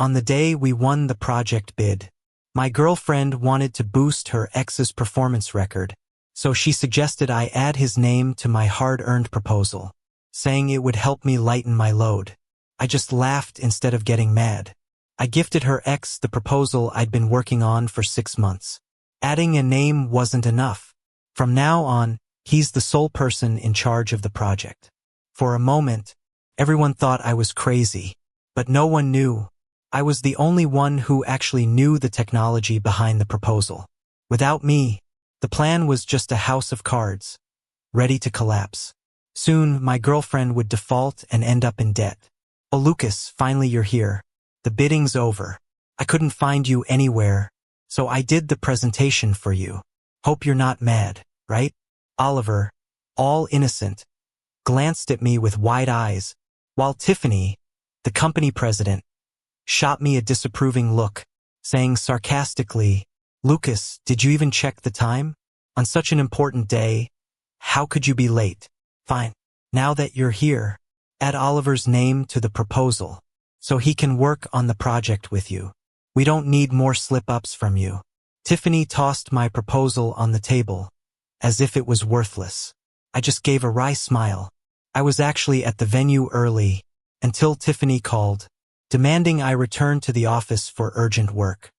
On the day we won the project bid, my girlfriend wanted to boost her ex's performance record, so she suggested I add his name to my hard-earned proposal, saying it would help me lighten my load. I just laughed instead of getting mad. I gifted her ex the proposal I'd been working on for 6 months. Adding a name wasn't enough. From now on, he's the sole person in charge of the project. For a moment, everyone thought I was crazy, but no one knew. I was the only one who actually knew the technology behind the proposal. Without me, the plan was just a house of cards, ready to collapse. Soon, my girlfriend would default and end up in debt. "Oh, Lucas, finally you're here. The bidding's over. I couldn't find you anywhere, so I did the presentation for you. Hope you're not mad, right?" Oliver, all innocent, glanced at me with wide eyes, while Tiffany, the company president, shot me a disapproving look, saying sarcastically, "Lucas, did you even check the time? On such an important day, how could you be late? Fine. Now that you're here, add Oliver's name to the proposal, so he can work on the project with you. We don't need more slip-ups from you." Tiffany tossed my proposal on the table, as if it was worthless. I just gave a wry smile. I was actually at the venue early, until Tiffany called, demanding I return to the office for urgent work.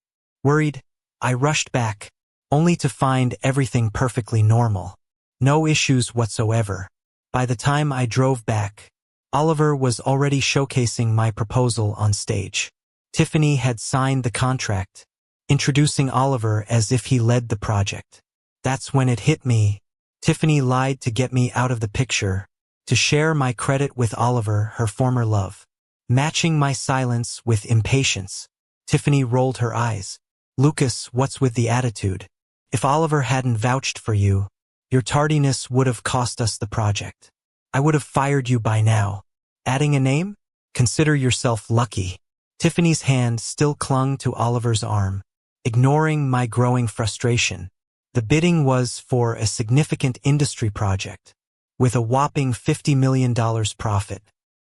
Worried, I rushed back, only to find everything perfectly normal. No issues whatsoever. By the time I drove back, Oliver was already showcasing my proposal on stage. Tiffany had signed the contract, introducing Oliver as if he led the project. That's when it hit me. Tiffany lied to get me out of the picture, to share my credit with Oliver, her former love. Matching my silence with impatience, Tiffany rolled her eyes. "Lucas, what's with the attitude? If Oliver hadn't vouched for you, your tardiness would have cost us the project. I would have fired you by now. Adding a name? Consider yourself lucky." Tiffany's hand still clung to Oliver's arm, ignoring my growing frustration. The bidding was for a significant industry project, with a whopping $50 million profit,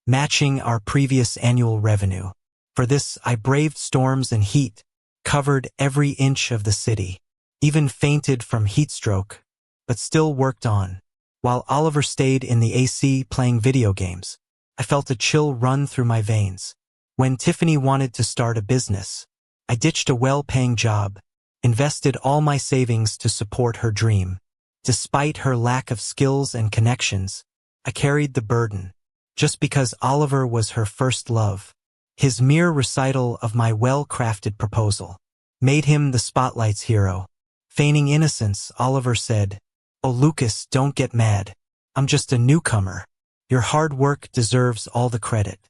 matching our previous annual revenue. For this, I braved storms and heat, covered every inch of the city, even fainted from heat stroke, but still worked on. While Oliver stayed in the AC playing video games, I felt a chill run through my veins. When Tiffany wanted to start a business, I ditched a well-paying job, invested all my savings to support her dream. Despite her lack of skills and connections, I carried the burden, just because Oliver was her first love. His mere recital of my well-crafted proposal made him the spotlight's hero. Feigning innocence, Oliver said, "Oh, Lucas, don't get mad. I'm just a newcomer. Your hard work deserves all the credit.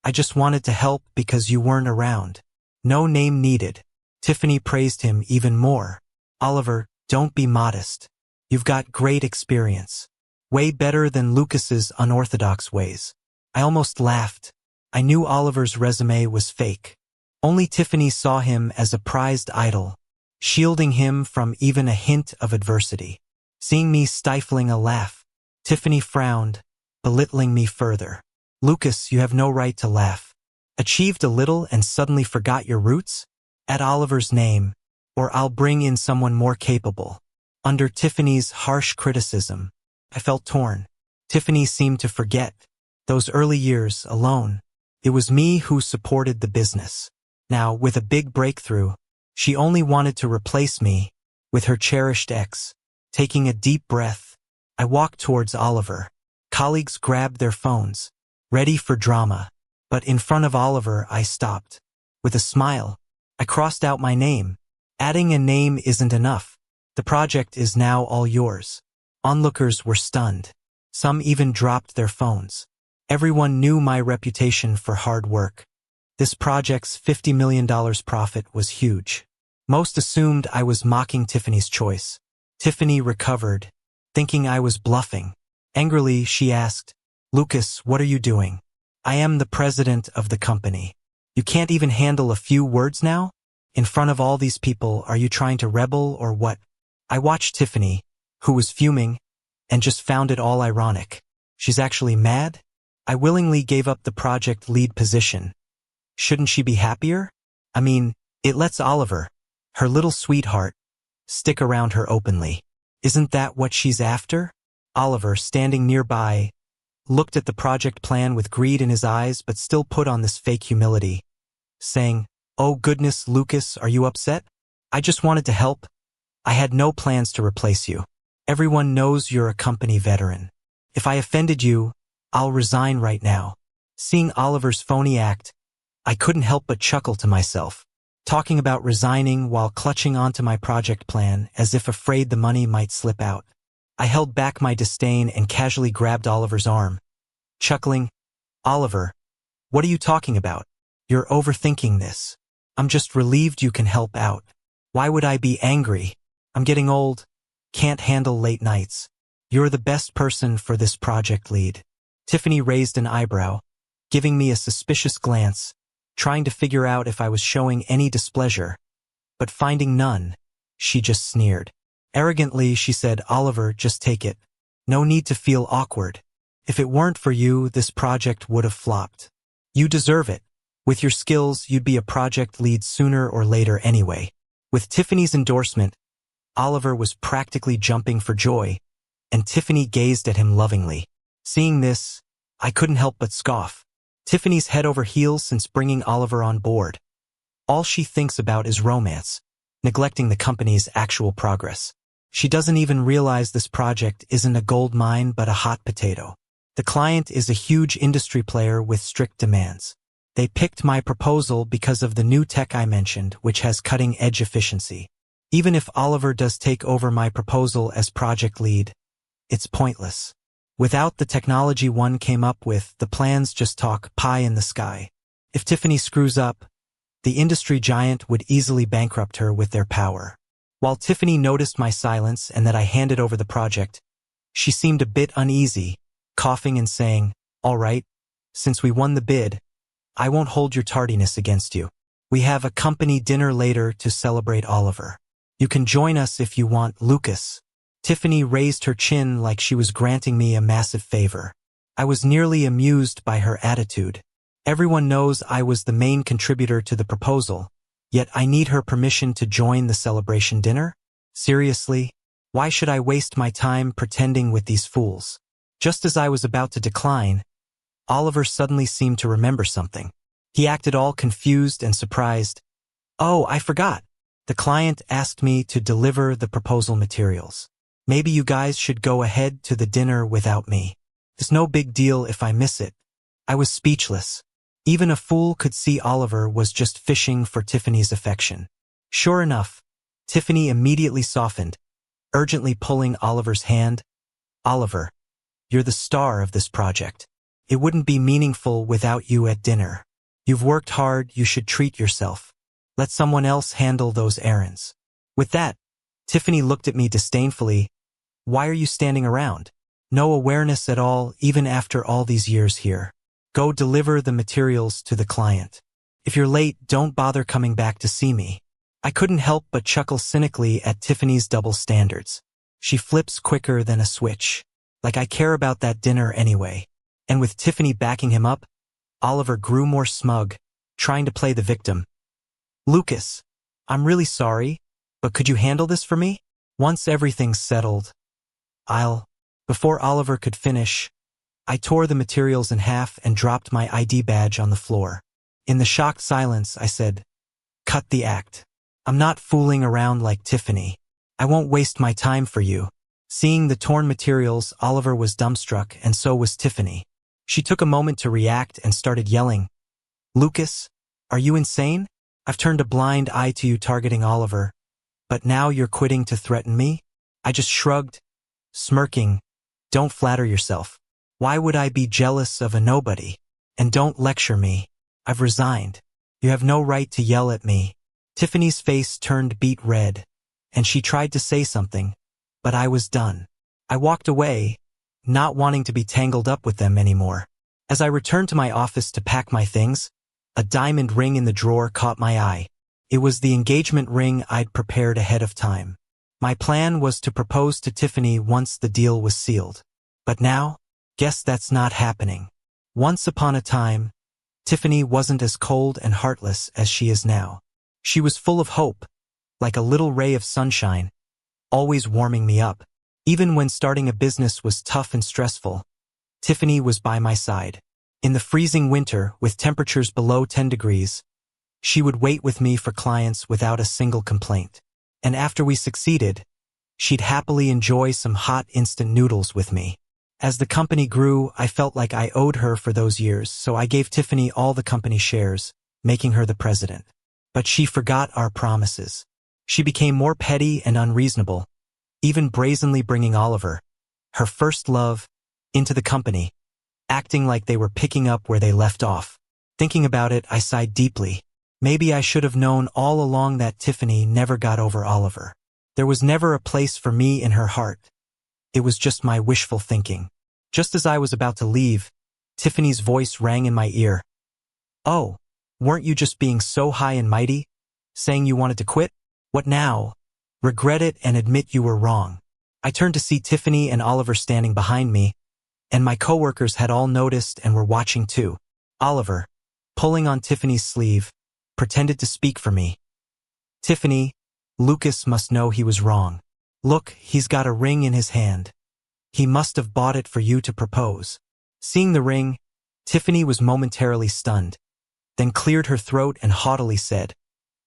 I just wanted to help because you weren't around. No name needed." Tiffany praised him even more. "Oliver, don't be modest. You've got great experience. Way better than Lucas's unorthodox ways." I almost laughed. I knew Oliver's resume was fake. Only Tiffany saw him as a prized idol, shielding him from even a hint of adversity. Seeing me stifling a laugh, Tiffany frowned, belittling me further. "Lucas, you have no right to laugh. Achieved a little and suddenly forgot your roots? Add Oliver's name, or I'll bring in someone more capable." Under Tiffany's harsh criticism, I felt torn. Tiffany seemed to forget. Those early years, alone, it was me who supported the business. Now, with a big breakthrough, she only wanted to replace me with her cherished ex. Taking a deep breath, I walked towards Oliver. Colleagues grabbed their phones, ready for drama. But in front of Oliver, I stopped. With a smile, I crossed out my name. Adding a name isn't enough. The project is now all yours. Onlookers were stunned. Some even dropped their phones. Everyone knew my reputation for hard work. This project's $50 million profit was huge. Most assumed I was mocking Tiffany's choice. Tiffany recovered, thinking I was bluffing. Angrily, she asked, "Lucas, what are you doing? I am the president of the company. You can't even handle a few words now? In front of all these people, are you trying to rebel or what?" I watched Tiffany, who was fuming, and just found it all ironic. She's actually mad? I willingly gave up the project lead position. Shouldn't she be happier? I mean, it lets Oliver, her little sweetheart, stick around her openly. Isn't that what she's after? Oliver, standing nearby, looked at the project plan with greed in his eyes but still put on this fake humility, saying, "Oh goodness, Lucas, are you upset? I just wanted to help. I had no plans to replace you. Everyone knows you're a company veteran. If I offended you, I'll resign right now." Seeing Oliver's phony act, I couldn't help but chuckle to myself. Talking about resigning while clutching onto my project plan as if afraid the money might slip out. I held back my disdain and casually grabbed Oliver's arm, chuckling, "Oliver, what are you talking about? You're overthinking this. I'm just relieved you can help out. Why would I be angry? I'm getting old, can't handle late nights. You're the best person for this project lead." Tiffany raised an eyebrow, giving me a suspicious glance, trying to figure out if I was showing any displeasure. But finding none, she just sneered. Arrogantly, she said, "Oliver, just take it. No need to feel awkward. If it weren't for you, this project would have flopped. You deserve it. With your skills, you'd be a project lead sooner or later anyway." With Tiffany's endorsement, Oliver was practically jumping for joy, and Tiffany gazed at him lovingly. Seeing this, I couldn't help but scoff. Tiffany's head over heels since bringing Oliver on board. All she thinks about is romance, neglecting the company's actual progress. She doesn't even realize this project isn't a gold mine but a hot potato. The client is a huge industry player with strict demands. They picked my proposal because of the new tech I mentioned, which has cutting-edge efficiency. Even if Oliver does take over my proposal as project lead, it's pointless. Without the technology one came up with, the plans just talk pie in the sky. If Tiffany screws up, the industry giant would easily bankrupt her with their power. While Tiffany noticed my silence and that I handed over the project, she seemed a bit uneasy, coughing and saying, "All right, since we won the bid, I won't hold your tardiness against you. We have a company dinner later to celebrate Oliver. You can join us if you want, Lucas." Tiffany raised her chin like she was granting me a massive favor. I was nearly amused by her attitude. Everyone knows I was the main contributor to the proposal, yet I need her permission to join the celebration dinner? Seriously? Why should I waste my time pretending with these fools? Just as I was about to decline, Oliver suddenly seemed to remember something. He acted all confused and surprised. "Oh, I forgot. The client asked me to deliver the proposal materials. Maybe you guys should go ahead to the dinner without me. It's no big deal if I miss it." I was speechless. Even a fool could see Oliver was just fishing for Tiffany's affection. Sure enough, Tiffany immediately softened, urgently pulling Oliver's hand. "Oliver, you're the star of this project. It wouldn't be meaningful without you at dinner. You've worked hard, you should treat yourself. Let someone else handle those errands." With that, Tiffany looked at me disdainfully. "Why are you standing around? No awareness at all, even after all these years here. Go deliver the materials to the client. If you're late, don't bother coming back to see me." I couldn't help but chuckle cynically at Tiffany's double standards. She flips quicker than a switch. Like I care about that dinner anyway. And with Tiffany backing him up, Oliver grew more smug, trying to play the victim. "Lucas, I'm really sorry, but could you handle this for me? Once everything's settled, I'll..." Before Oliver could finish, I tore the materials in half and dropped my ID badge on the floor. In the shocked silence, I said, "Cut the act. I'm not fooling around like Tiffany. I won't waste my time for you." Seeing the torn materials, Oliver was dumbstruck, and so was Tiffany. She took a moment to react and started yelling, "Lucas, are you insane? I've turned a blind eye to you targeting Oliver, but now you're quitting to threaten me?" I just shrugged, smirking. "Don't flatter yourself. Why would I be jealous of a nobody? And don't lecture me. I've resigned. You have no right to yell at me." Tiffany's face turned beet red, and she tried to say something, but I was done. I walked away, not wanting to be tangled up with them anymore. As I returned to my office to pack my things, a diamond ring in the drawer caught my eye. It was the engagement ring I'd prepared ahead of time. My plan was to propose to Tiffany once the deal was sealed. But now, guess that's not happening. Once upon a time, Tiffany wasn't as cold and heartless as she is now. She was full of hope, like a little ray of sunshine, always warming me up. Even when starting a business was tough and stressful, Tiffany was by my side. In the freezing winter, with temperatures below 10 degrees, she would wait with me for clients without a single complaint. And after we succeeded, she'd happily enjoy some hot instant noodles with me. As the company grew, I felt like I owed her for those years, so I gave Tiffany all the company shares, making her the president. But she forgot our promises. She became more petty and unreasonable, even brazenly bringing Oliver, her first love, into the company, acting like they were picking up where they left off. Thinking about it, I sighed deeply. Maybe I should have known all along that Tiffany never got over Oliver. There was never a place for me in her heart. It was just my wishful thinking. Just as I was about to leave, Tiffany's voice rang in my ear. "Oh, weren't you just being so high and mighty, saying you wanted to quit? What now? Regret it and admit you were wrong." I turned to see Tiffany and Oliver standing behind me, and my coworkers had all noticed and were watching too. Oliver, pulling on Tiffany's sleeve, pretended to speak for me. "Tiffany, Lucas must know he was wrong. Look, he's got a ring in his hand. He must have bought it for you to propose." Seeing the ring, Tiffany was momentarily stunned, then cleared her throat and haughtily said,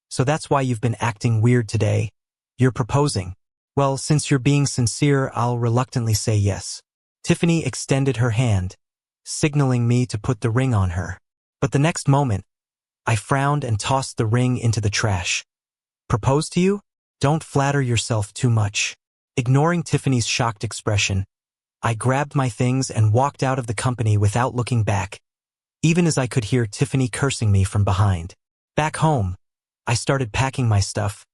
"So that's why you've been acting weird today? You're proposing. Well, since you're being sincere, I'll reluctantly say yes." Tiffany extended her hand, signaling me to put the ring on her. But the next moment, I frowned and tossed the ring into the trash. "Propose to you? Don't flatter yourself too much." Ignoring Tiffany's shocked expression, I grabbed my things and walked out of the company without looking back, even as I could hear Tiffany cursing me from behind. Back home, I started packing my stuff,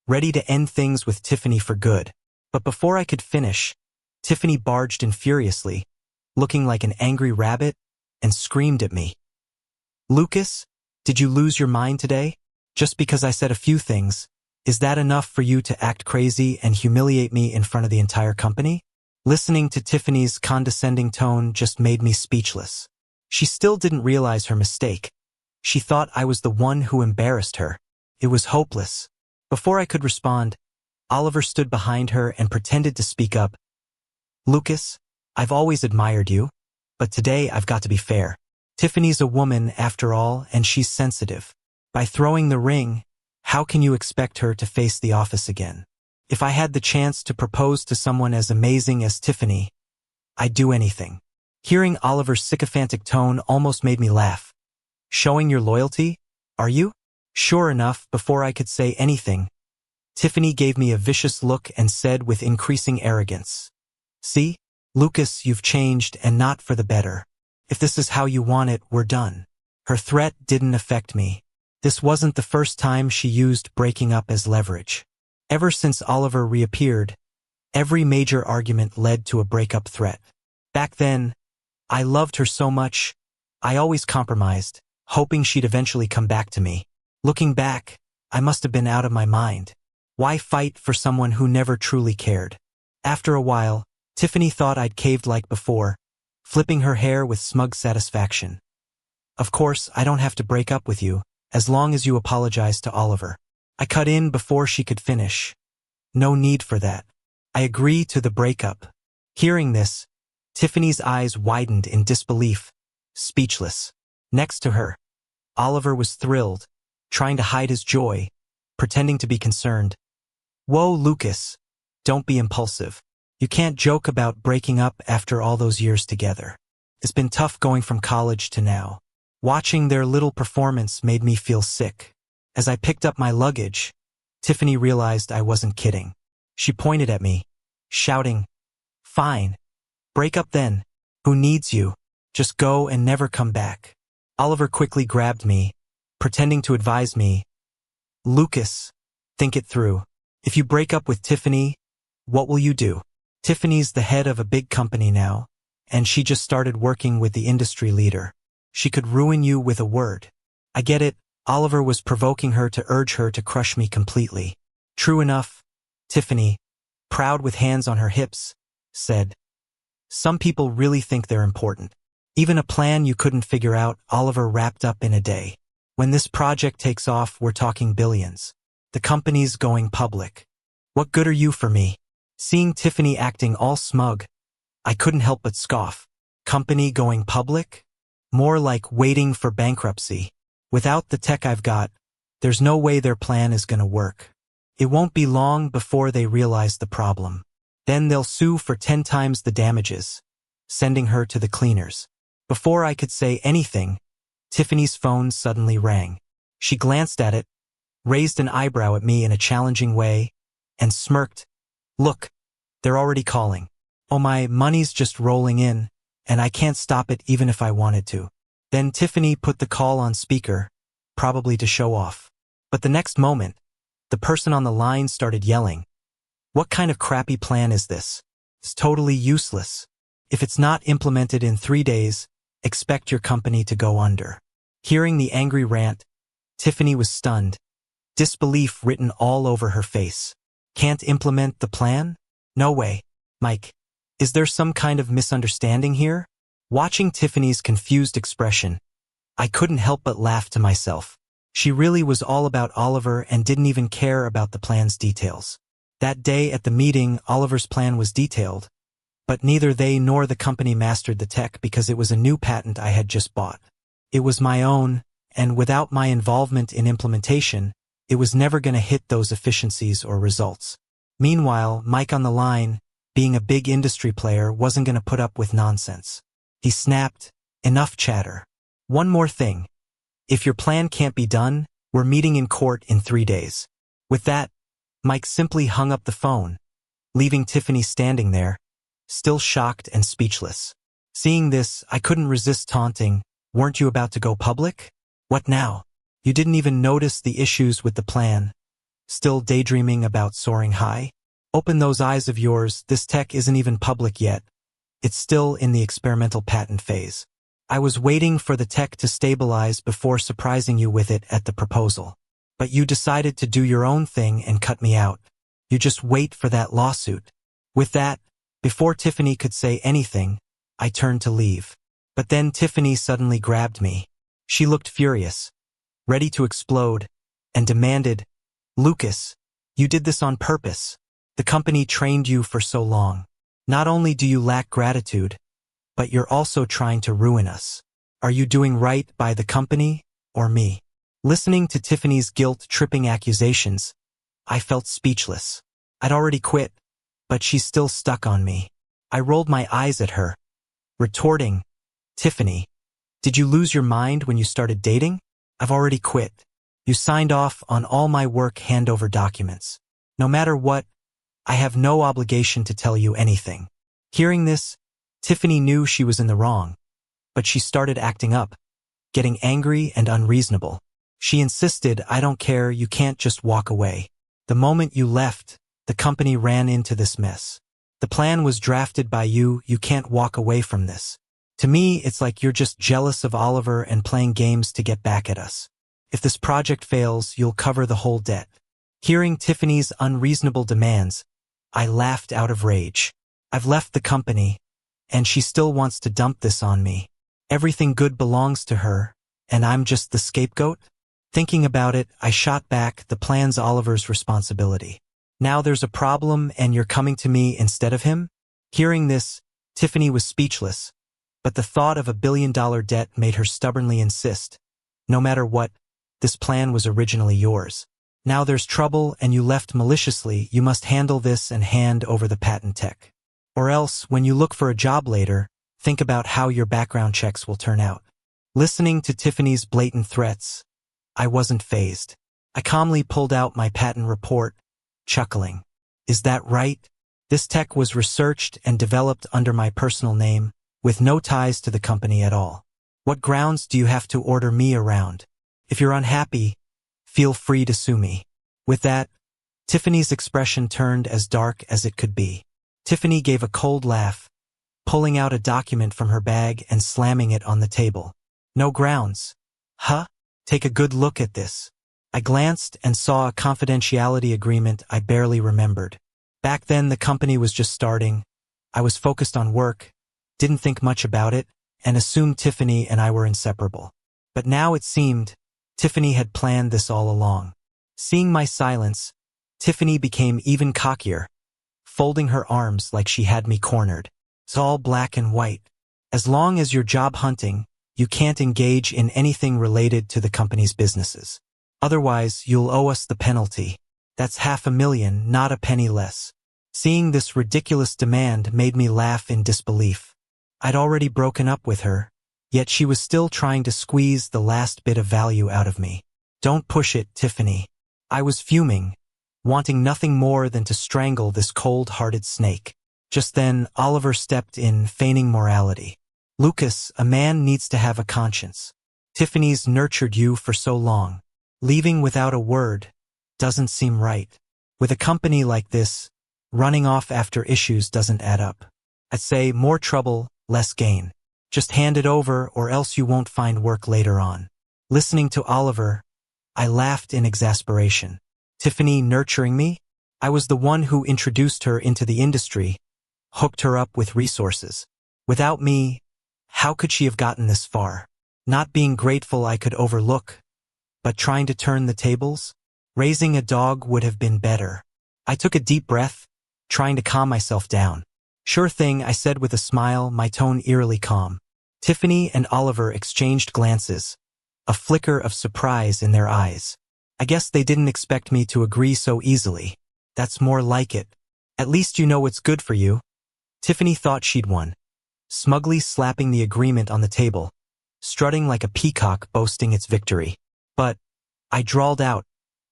ready to end things with Tiffany for good. But before I could finish, Tiffany barged in furiously, looking like an angry rabbit, and screamed at me. "Lucas, did you lose your mind today? Just because I said a few things, is that enough for you to act crazy and humiliate me in front of the entire company?" Listening to Tiffany's condescending tone just made me speechless. She still didn't realize her mistake. She thought I was the one who embarrassed her. It was hopeless. Before I could respond, Oliver stood behind her and pretended to speak up. "Lucas, I've always admired you, but today I've got to be fair. Tiffany's a woman after all, and she's sensitive. By throwing the ring, how can you expect her to face the office again? If I had the chance to propose to someone as amazing as Tiffany, I'd do anything." Hearing Oliver's sycophantic tone almost made me laugh. "Showing your loyalty, are you?" Sure enough, before I could say anything, Tiffany gave me a vicious look and said with increasing arrogance, "See, Lucas, you've changed and not for the better. If this is how you want it, we're done." Her threat didn't affect me. This wasn't the first time she used breaking up as leverage. Ever since Oliver reappeared, every major argument led to a breakup threat. Back then, I loved her so much, I always compromised, hoping she'd eventually come back to me. Looking back, I must have been out of my mind. Why fight for someone who never truly cared? After a while, Tiffany thought I'd caved like before, flipping her hair with smug satisfaction. "Of course, I don't have to break up with you, as long as you apologize to Oliver." I cut in before she could finish. "No need for that. I agree to the breakup." Hearing this, Tiffany's eyes widened in disbelief, speechless. Next to her, Oliver was thrilled, trying to hide his joy, pretending to be concerned. "Whoa, Lucas, don't be impulsive. You can't joke about breaking up after all those years together. It's been tough going from college to now." Watching their little performance made me feel sick. As I picked up my luggage, Tiffany realized I wasn't kidding. She pointed at me, shouting, "Fine. Break up then. Who needs you? Just go and never come back." Oliver quickly grabbed me, pretending to advise me, "Lucas, think it through. If you break up with Tiffany, what will you do? Tiffany's the head of a big company now, and she just started working with the industry leader. She could ruin you with a word." I get it. Oliver was provoking her to urge her to crush me completely. True enough, Tiffany, proud with hands on her hips, said, "Some people really think they're important. Even a plan you couldn't figure out, Oliver wrapped up in a day." When this project takes off, we're talking billions. The company's going public. What good are you for me? Seeing Tiffany acting all smug, I couldn't help but scoff. Company going public? More like waiting for bankruptcy. Without the tech I've got, there's no way their plan is gonna work. It won't be long before they realize the problem. Then they'll sue for 10 times the damages, sending her to the cleaners. Before I could say anything, Tiffany's phone suddenly rang. She glanced at it, raised an eyebrow at me in a challenging way, and smirked. Look, they're already calling. Oh, my money's just rolling in, and I can't stop it even if I wanted to. Then Tiffany put the call on speaker, probably to show off. But the next moment, the person on the line started yelling. What kind of crappy plan is this? It's totally useless. If it's not implemented in 3 days, expect your company to go under. Hearing the angry rant, Tiffany was stunned, disbelief written all over her face. Can't implement the plan? No way. Mike, is there some kind of misunderstanding here? Watching Tiffany's confused expression, I couldn't help but laugh to myself. She really was all about Oliver and didn't even care about the plan's details. That day at the meeting, Oliver's plan was detailed, but neither they nor the company mastered the tech because it was a new patent I had just bought. It was my own, and without my involvement in implementation, it was never going to hit those efficiencies or results. Meanwhile, Mike on the line, being a big industry player, wasn't going to put up with nonsense. He snapped, enough chatter. One more thing. If your plan can't be done, we're meeting in court in 3 days. With that, Mike simply hung up the phone, leaving Tiffany standing there, still shocked and speechless. Seeing this, I couldn't resist taunting, weren't you about to go public? What now? You didn't even notice the issues with the plan. Still daydreaming about soaring high? Open those eyes of yours, this tech isn't even public yet. It's still in the experimental patent phase. I was waiting for the tech to stabilize before surprising you with it at the proposal. But you decided to do your own thing and cut me out. You just wait for that lawsuit. With that, before Tiffany could say anything, I turned to leave. But then Tiffany suddenly grabbed me. She looked furious, ready to explode, and demanded, Lucas, you did this on purpose. The company trained you for so long. Not only do you lack gratitude, but you're also trying to ruin us. Are you doing right by the company or me? Listening to Tiffany's guilt-tripping accusations, I felt speechless. I'd already quit, but she's still stuck on me. I rolled my eyes at her, retorting, Tiffany, did you lose your mind when you started dating? I've already quit. You signed off on all my work handover documents. No matter what, I have no obligation to tell you anything. Hearing this, Tiffany knew she was in the wrong, but she started acting up, getting angry and unreasonable. She insisted, I don't care, you can't just walk away. The moment you left, the company ran into this mess. The plan was drafted by you, you can't walk away from this. To me, it's like you're just jealous of Oliver and playing games to get back at us. If this project fails, you'll cover the whole debt. Hearing Tiffany's unreasonable demands, I laughed out of rage. I've left the company, and she still wants to dump this on me. Everything good belongs to her, and I'm just the scapegoat? Thinking about it, I shot back, the plan's Oliver's responsibility. Now there's a problem and you're coming to me instead of him? Hearing this, Tiffany was speechless, but the thought of $1 billion debt made her stubbornly insist. No matter what, this plan was originally yours. Now there's trouble and you left maliciously, you must handle this and hand over the patent tech. Or else, when you look for a job later, think about how your background checks will turn out. Listening to Tiffany's blatant threats, I wasn't fazed. I calmly pulled out my patent report, chuckling. Is that right? This tech was researched and developed under my personal name, with no ties to the company at all. What grounds do you have to order me around? If you're unhappy, feel free to sue me. With that, Tiffany's expression turned as dark as it could be. Tiffany gave a cold laugh, pulling out a document from her bag and slamming it on the table. No grounds. Huh? Take a good look at this. I glanced and saw a confidentiality agreement I barely remembered. Back then the company was just starting. I was focused on work, didn't think much about it, and assumed Tiffany and I were inseparable. But now it seemed, Tiffany had planned this all along. Seeing my silence, Tiffany became even cockier, folding her arms like she had me cornered. It's all black and white. As long as you're job hunting, you can't engage in anything related to the company's businesses. Otherwise, you'll owe us the penalty. That's $500,000, not a penny less. Seeing this ridiculous demand made me laugh in disbelief. I'd already broken up with her, yet she was still trying to squeeze the last bit of value out of me. Don't push it, Tiffany. I was fuming, wanting nothing more than to strangle this cold-hearted snake. Just then, Oliver stepped in, feigning morality. Lucas, a man needs to have a conscience. Tiffany's nurtured you for so long. Leaving without a word doesn't seem right. With a company like this, running off after issues doesn't add up. I'd say more trouble, less gain. Just hand it over or else you won't find work later on. Listening to Oliver, I laughed in exasperation. Tiffany nurturing me? I was the one who introduced her into the industry, hooked her up with resources. Without me, how could she have gotten this far? Not being grateful I could overlook, but trying to turn the tables? Raising a dog would have been better. I took a deep breath, trying to calm myself down. Sure thing, I said with a smile, my tone eerily calm. Tiffany and Oliver exchanged glances, a flicker of surprise in their eyes. I guess they didn't expect me to agree so easily. That's more like it. At least you know what's good for you. Tiffany thought she'd won, smugly slapping the agreement on the table, strutting like a peacock boasting its victory. But I drawled out,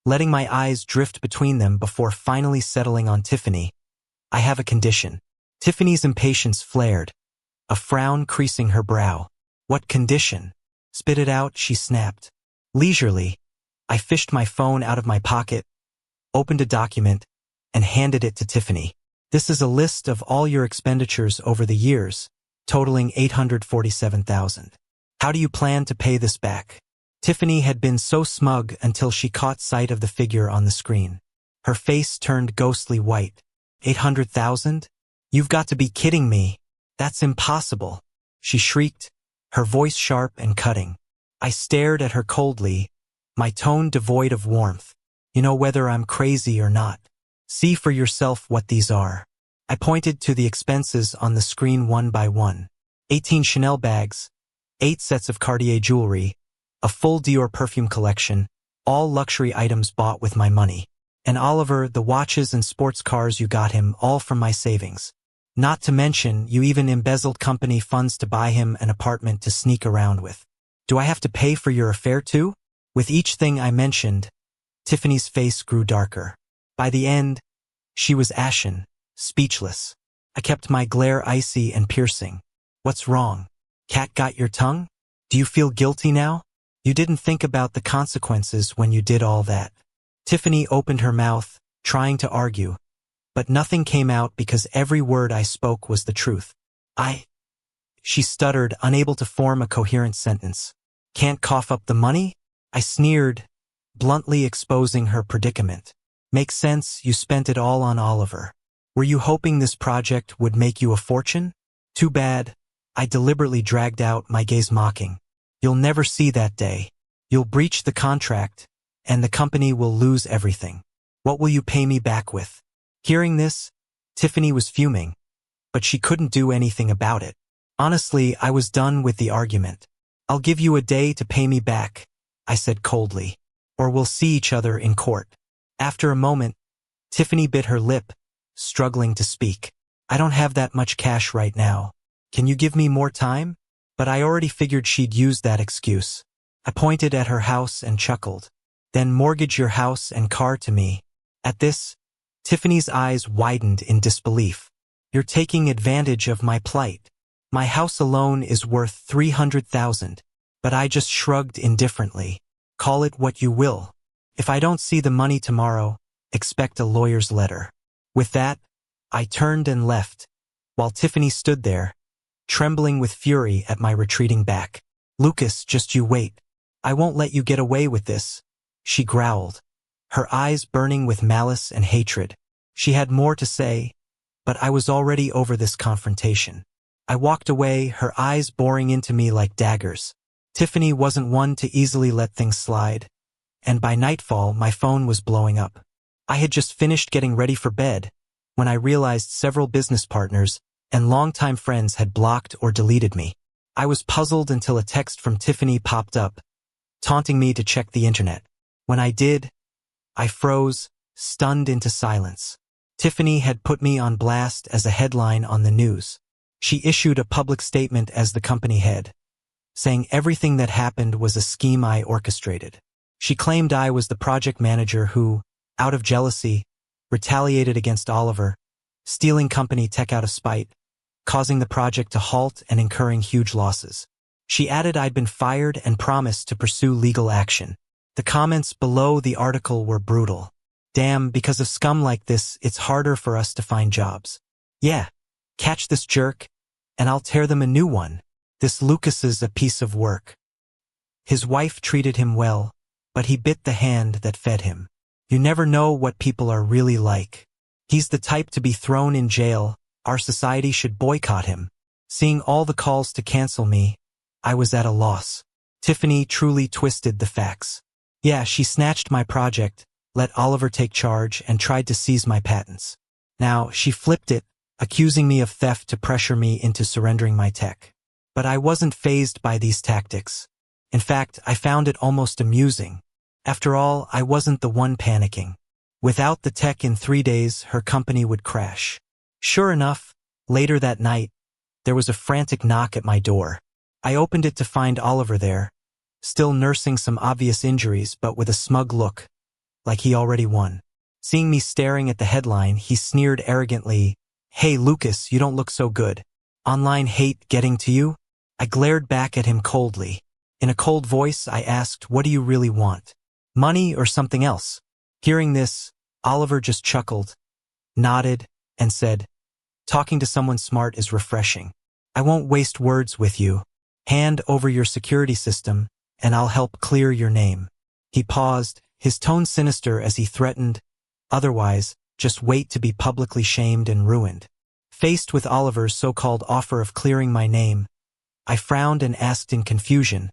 letting my eyes drift between them before finally settling on Tiffany. I have a condition. Tiffany's impatience flared, a frown creasing her brow. What condition? Spit it out, she snapped. Leisurely, I fished my phone out of my pocket, opened a document, and handed it to Tiffany. This is a list of all your expenditures over the years, totaling $847,000. How do you plan to pay this back? Tiffany had been so smug until she caught sight of the figure on the screen. Her face turned ghostly white. $800,000? You've got to be kidding me. That's impossible. She shrieked, her voice sharp and cutting. I stared at her coldly, my tone devoid of warmth. You know whether I'm crazy or not. See for yourself what these are. I pointed to the expenses on the screen one by one. 18 Chanel bags, 8 sets of Cartier jewelry, a full Dior perfume collection, all luxury items bought with my money. And Oliver, the watches and sports cars you got him, all from my savings. Not to mention, you even embezzled company funds to buy him an apartment to sneak around with. Do I have to pay for your affair too? With each thing I mentioned, Tiffany's face grew darker. By the end, she was ashen, speechless. I kept my glare icy and piercing. What's wrong? Cat got your tongue? Do you feel guilty now? You didn't think about the consequences when you did all that. Tiffany opened her mouth, trying to argue, but nothing came out because every word I spoke was the truth. She stuttered, unable to form a coherent sentence. Can't cough up the money? I sneered, bluntly exposing her predicament. Makes sense, you spent it all on Oliver. Were you hoping this project would make you a fortune? Too bad. I deliberately dragged out, my gaze mocking. You'll never see that day. You'll breach the contract, and the company will lose everything. What will you pay me back with? Hearing this, Tiffany was fuming, but she couldn't do anything about it. Honestly, I was done with the argument. I'll give you a day to pay me back, I said coldly, or we'll see each other in court. After a moment, Tiffany bit her lip, struggling to speak. I don't have that much cash right now. Can you give me more time? But I already figured she'd use that excuse. I pointed at her house and chuckled. Then mortgage your house and car to me. At this, Tiffany's eyes widened in disbelief. You're taking advantage of my plight. My house alone is worth $300,000, but I just shrugged indifferently. Call it what you will. If I don't see the money tomorrow, expect a lawyer's letter. With that, I turned and left, while Tiffany stood there, trembling with fury at my retreating back. Lucas, just you wait. I won't let you get away with this, she growled, her eyes burning with malice and hatred. She had more to say, but I was already over this confrontation. I walked away, her eyes boring into me like daggers. Tiffany wasn't one to easily let things slide, and by nightfall my phone was blowing up. I had just finished getting ready for bed when I realized several business partners and longtime friends had blocked or deleted me. I was puzzled until a text from Tiffany popped up, taunting me to check the internet. When I did, I froze, stunned into silence. Tiffany had put me on blast as a headline on the news. She issued a public statement as the company head, saying everything that happened was a scheme I orchestrated. She claimed I was the project manager who, out of jealousy, retaliated against Oliver, stealing company tech out of spite, causing the project to halt and incurring huge losses. She added I'd been fired and promised to pursue legal action. The comments below the article were brutal. Damn, because of scum like this, it's harder for us to find jobs. Yeah, catch this jerk, and I'll tear them a new one. This Lucas is a piece of work. His wife treated him well, but he bit the hand that fed him. You never know what people are really like. He's the type to be thrown in jail. Our society should boycott him. Seeing all the calls to cancel me, I was at a loss. Tiffany truly twisted the facts. Yeah, she snatched my project, let Oliver take charge, and tried to seize my patents. Now, she flipped it, accusing me of theft to pressure me into surrendering my tech. But I wasn't fazed by these tactics. In fact, I found it almost amusing. After all, I wasn't the one panicking. Without the tech in 3 days, her company would crash. Sure enough, later that night, there was a frantic knock at my door. I opened it to find Oliver there, still nursing some obvious injuries but with a smug look, like he already won. Seeing me staring at the headline, he sneered arrogantly, "Hey Lucas, you don't look so good. Online hate getting to you?" I glared back at him coldly. In a cold voice, I asked, "What do you really want? Money or something else?" Hearing this, Oliver just chuckled, nodded, and said, "Talking to someone smart is refreshing. I won't waste words with you. Hand over your security system, and I'll help clear your name." He paused, his tone sinister as he threatened, "Otherwise, just wait to be publicly shamed and ruined." Faced with Oliver's so-called offer of clearing my name, I frowned and asked in confusion,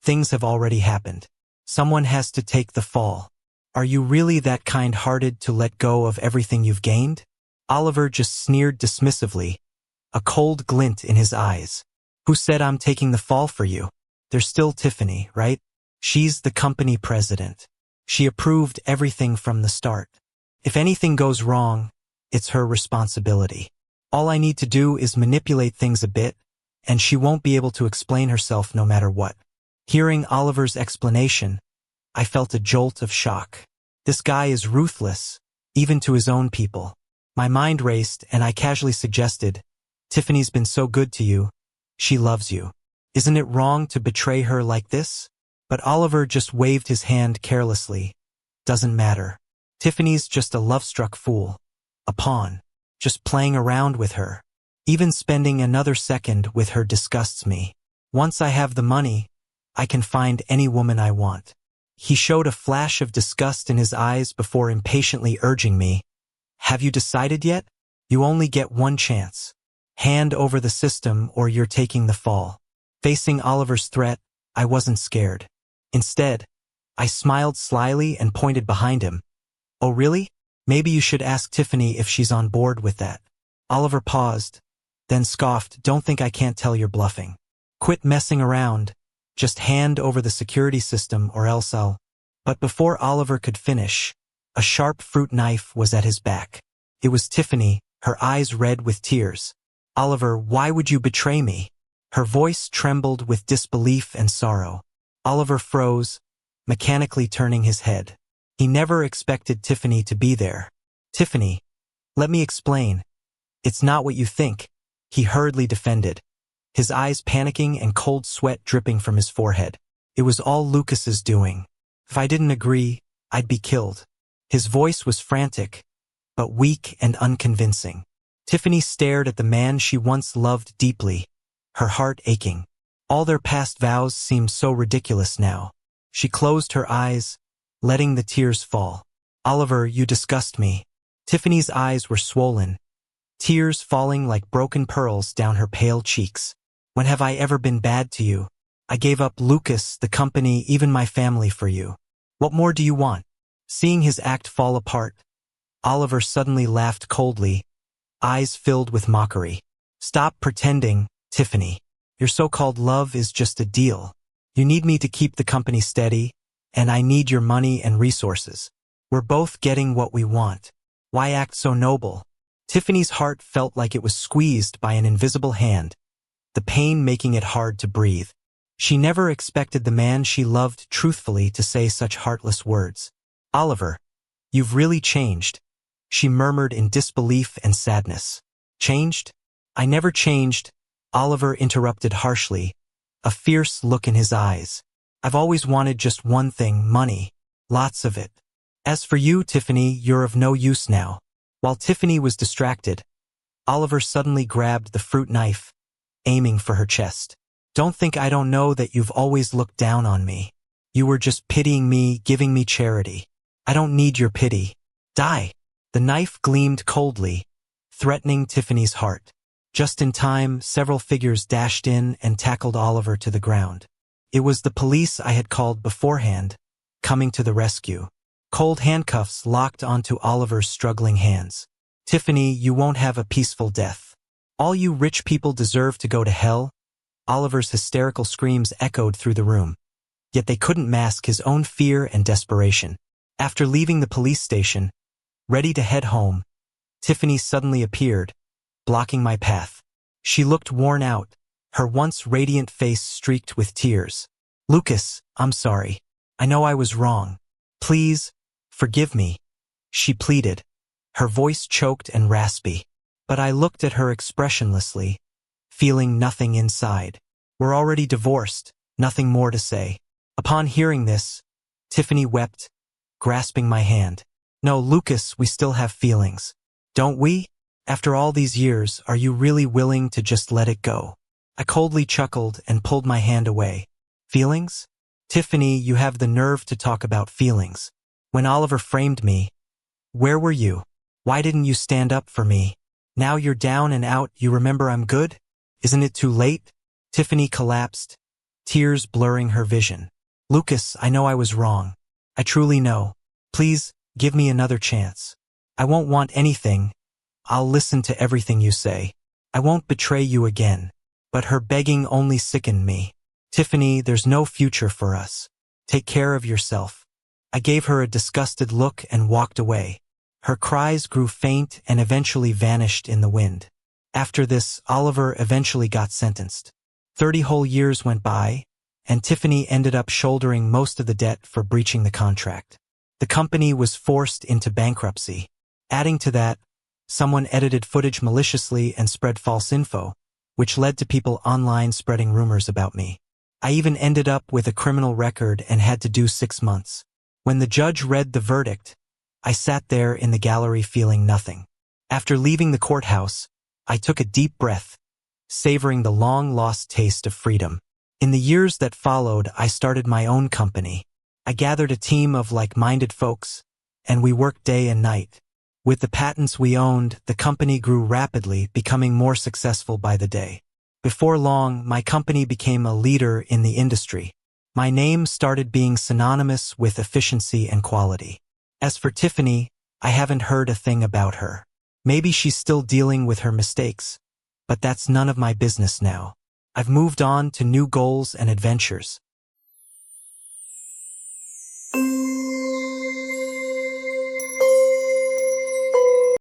"Things have already happened. Someone has to take the fall. Are you really that kind-hearted to let go of everything you've gained?" Oliver just sneered dismissively, a cold glint in his eyes. "Who said I'm taking the fall for you? There's still Tiffany, right? She's the company president. She approved everything from the start. If anything goes wrong, it's her responsibility. All I need to do is manipulate things a bit, and she won't be able to explain herself no matter what." Hearing Oliver's explanation, I felt a jolt of shock. This guy is ruthless, even to his own people. My mind raced, and I casually suggested, "Tiffany's been so good to you. She loves you. Isn't it wrong to betray her like this?" But Oliver just waved his hand carelessly. "Doesn't matter. Tiffany's just a love-struck fool. A pawn. Just playing around with her. Even spending another second with her disgusts me. Once I have the money, I can find any woman I want." He showed a flash of disgust in his eyes before impatiently urging me, "Have you decided yet? You only get one chance. Hand over the system or you're taking the fall." Facing Oliver's threat, I wasn't scared. Instead, I smiled slyly and pointed behind him. "Oh really? Maybe you should ask Tiffany if she's on board with that." Oliver paused, then scoffed, "Don't think I can't tell you're bluffing. Quit messing around. Just hand over the security system or else I'll—" But before Oliver could finish, a sharp fruit knife was at his back. It was Tiffany, her eyes red with tears. "Oliver, why would you betray me?" Her voice trembled with disbelief and sorrow. Oliver froze, mechanically turning his head. He never expected Tiffany to be there. "Tiffany, let me explain. It's not what you think," he hurriedly defended, his eyes panicking and cold sweat dripping from his forehead. "It was all Lucas's doing. If I didn't agree, I'd be killed." His voice was frantic, but weak and unconvincing. Tiffany stared at the man she once loved deeply, her heart aching. All their past vows seemed so ridiculous now. She closed her eyes, letting the tears fall. "Oliver, you disgust me." Tiffany's eyes were swollen, tears falling like broken pearls down her pale cheeks. "When have I ever been bad to you? I gave up Lucas, the company, even my family for you. What more do you want? Seeing his act fall apart, Oliver suddenly laughed coldly, eyes filled with mockery. Stop pretending, Tiffany. Your so-called love is just a deal. You need me to keep the company steady, and I need your money and resources. We're both getting what we want. Why act so noble? Tiffany's heart felt like it was squeezed by an invisible hand, the pain making it hard to breathe. She never expected the man she loved truthfully to say such heartless words. Oliver, you've really changed, she murmured in disbelief and sadness. Changed? I never changed, Oliver interrupted harshly, a fierce look in his eyes. I've always wanted just one thing, money. Lots of it. As for you, Tiffany, you're of no use now. While Tiffany was distracted, Oliver suddenly grabbed the fruit knife, aiming for her chest. Don't think I don't know that you've always looked down on me. You were just pitying me, giving me charity. I don't need your pity. Die. The knife gleamed coldly, threatening Tiffany's heart. Just in time, several figures dashed in and tackled Oliver to the ground. It was the police I had called beforehand, coming to the rescue. Cold handcuffs locked onto Oliver's struggling hands. Tiffany, you won't have a peaceful death. All you rich people deserve to go to hell. Oliver's hysterical screams echoed through the room. Yet they couldn't mask his own fear and desperation. After leaving the police station, ready to head home, Tiffany suddenly appeared, blocking my path. She looked worn out, her once radiant face streaked with tears. Lucas, I'm sorry. I know I was wrong. Please, forgive me, she pleaded, her voice choked and raspy. But I looked at her expressionlessly, feeling nothing inside. We're already divorced, nothing more to say. Upon hearing this, Tiffany wept, grasping my hand. No, Lucas, we still have feelings. Don't we? After all these years, are you really willing to just let it go? I coldly chuckled and pulled my hand away. Feelings? Tiffany, you have the nerve to talk about feelings. When Oliver framed me, where were you? Why didn't you stand up for me? Now you're down and out, you remember I'm good? Isn't it too late? Tiffany collapsed, tears blurring her vision. Lucas, I know I was wrong. I truly know. Please, give me another chance. I won't want anything. I'll listen to everything you say. I won't betray you again. But her begging only sickened me. Tiffany, there's no future for us. Take care of yourself. I gave her a disgusted look and walked away. Her cries grew faint and eventually vanished in the wind. After this, Oliver eventually got sentenced. 30 whole years went by, and Tiffany ended up shouldering most of the debt for breaching the contract. The company was forced into bankruptcy. Adding to that, someone edited footage maliciously and spread false info, which led to people online spreading rumors about me. I even ended up with a criminal record and had to do 6 months. When the judge read the verdict, I sat there in the gallery feeling nothing. After leaving the courthouse, I took a deep breath, savoring the long-lost taste of freedom. In the years that followed, I started my own company. I gathered a team of like-minded folks, and we worked day and night. With the patents we owned, the company grew rapidly, becoming more successful by the day. Before long, my company became a leader in the industry. My name started being synonymous with efficiency and quality. As for Tiffany, I haven't heard a thing about her. Maybe she's still dealing with her mistakes, but that's none of my business now. I've moved on to new goals and adventures.